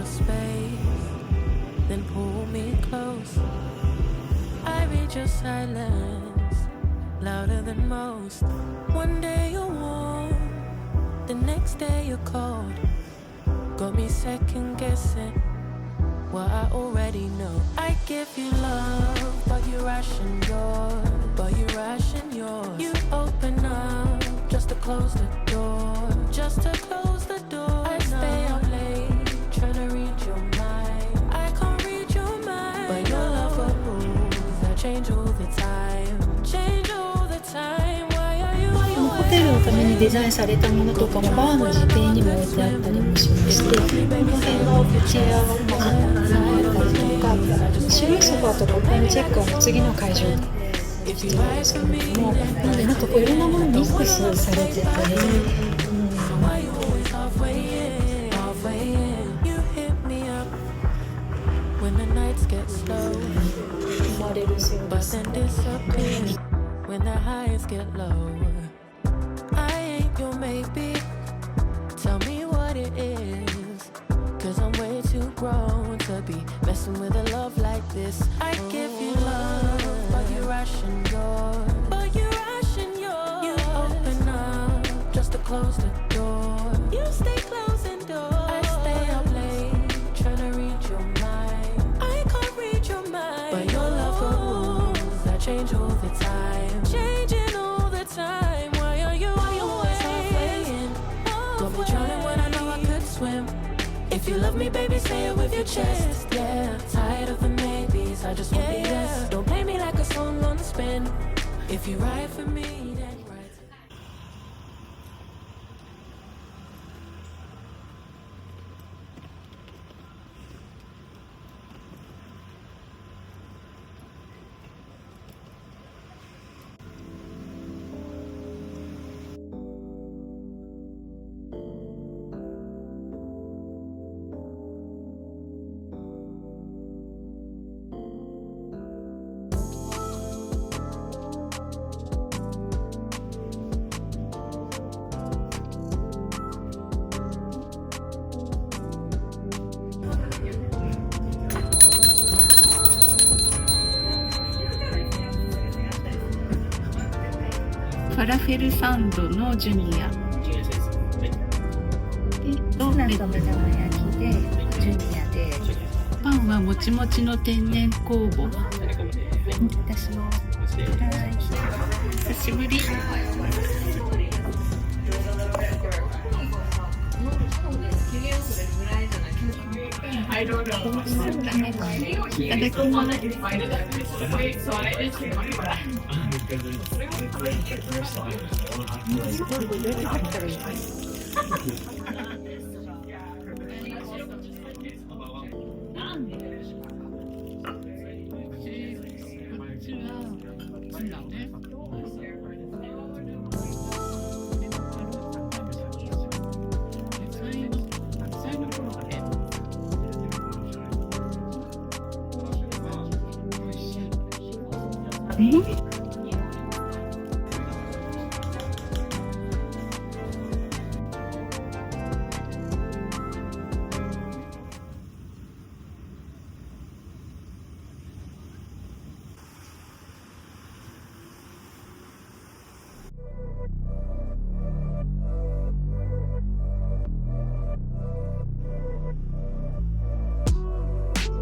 little space, then pull me close. I read your silence, louder than most. One day you're warm, the next day you're cold. Got me second guessing what I already know. I give you love, but you ration yours. But you ration yours. You open up just to close the door. Just to close the door. I stay up late, trying to read your mind. I can't read your mind, but your love for rules that change all the time. Change all the time. Why are you ホテルのためにデザインされたものとかもバーの自邸にも置いてあったりもしまして、この辺のチェアを飾ったりとか、白いソファーとかペンチェックは次の会場にしてるんですけれども、なのでなんかこういろんなものミックスされてて、生まれるそうです。When the highs get low, I ain't your maybe. Tell me what it is, 'cause I'm way too grown to be messing with a love like this. I give you love, but you ration yours. But you ration yours. You open up just to close the door. You stay closing doors. I stay up late, trying to read your mind. I can't read your mind, but your love for rules that change all the time. Changing all the time. Why are you always playing? Got me drowning when I know I could swim. If you love me, baby, say it with your chest. Yeah, tired of the maybes, I just want the yes. Don't play me like a song on spin. If you ride for me, then ride for me. ファラフェルサンドのジュニアドーナツの目玉焼きでジュニアで、パンはもちもちの天然酵母。私も久しぶり。いただきます。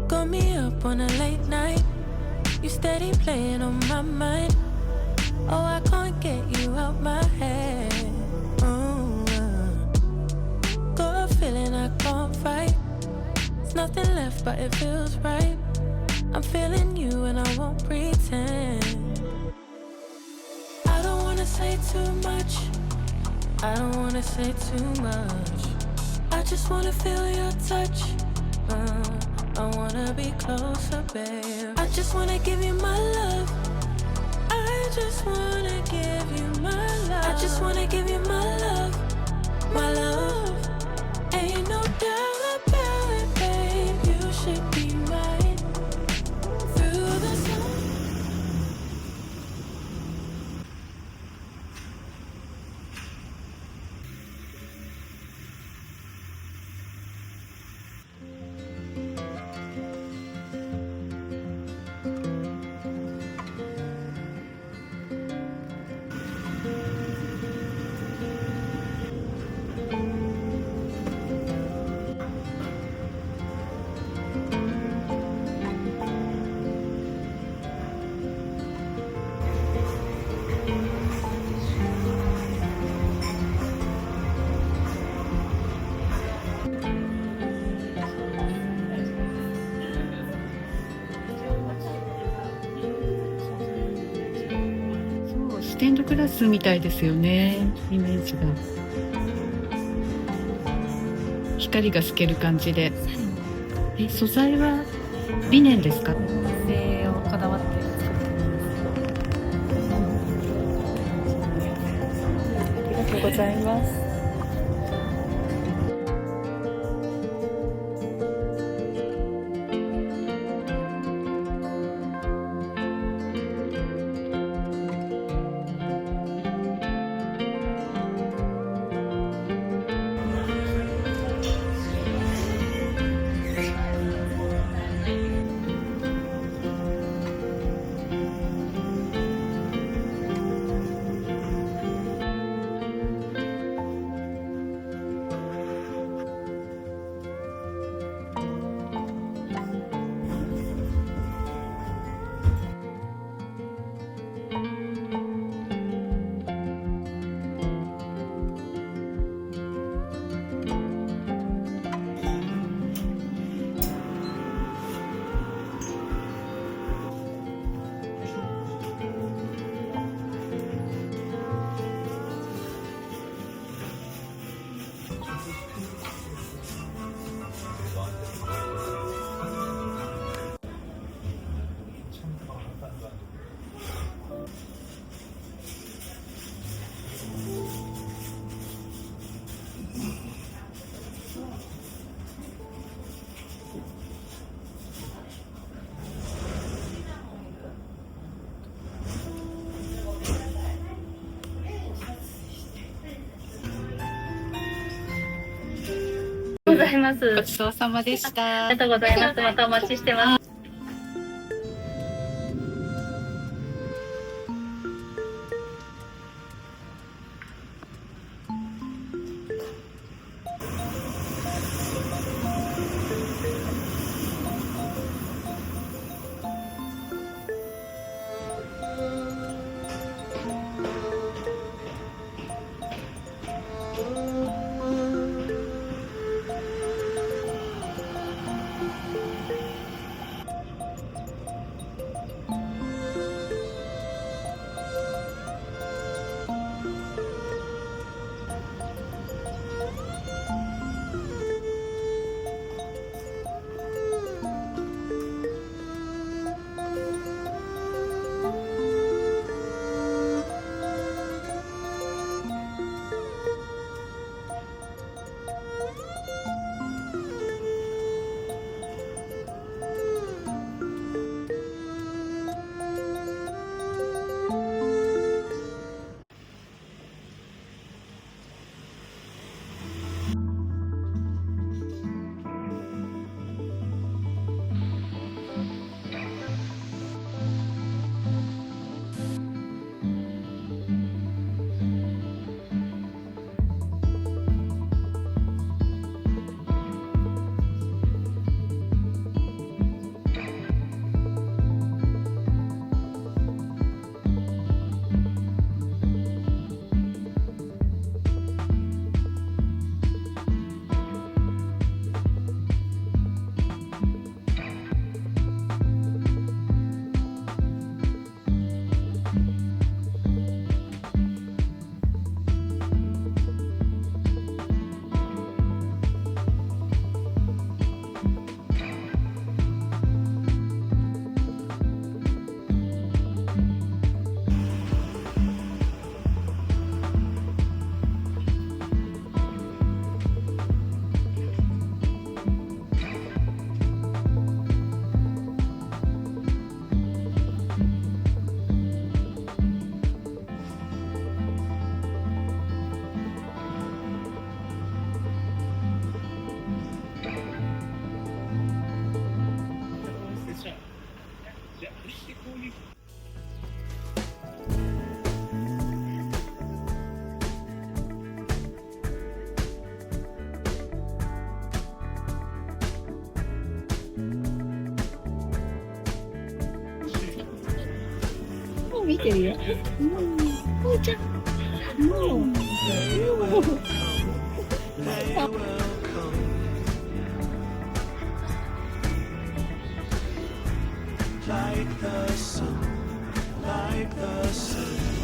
Got me up on a late night. You steady playing on my mind. Oh, I can't get you out my head. Got a feeling I can't fight. There's nothing left, but it feels right. I'm feeling you and I won't pretend. I don't wanna say too much. I don't wanna say too much. I just wanna feel your touch. I wanna be closer, babe. I just wanna give you my love. I just wanna give you my love. I just wanna give you my love. My love. Ain't no doubt about it, babe. You should be mine. Through the sun. テンドグラスみたいですよね、イメージが。光が透ける感じで。素材はリネンですか？性をこだわって作ってます。ありがとうございます。ございます。ごちそうさまでした。ありがとうございます。またお待ちしてます。見てるよ。おーちゃん。Like the sun, like the sun.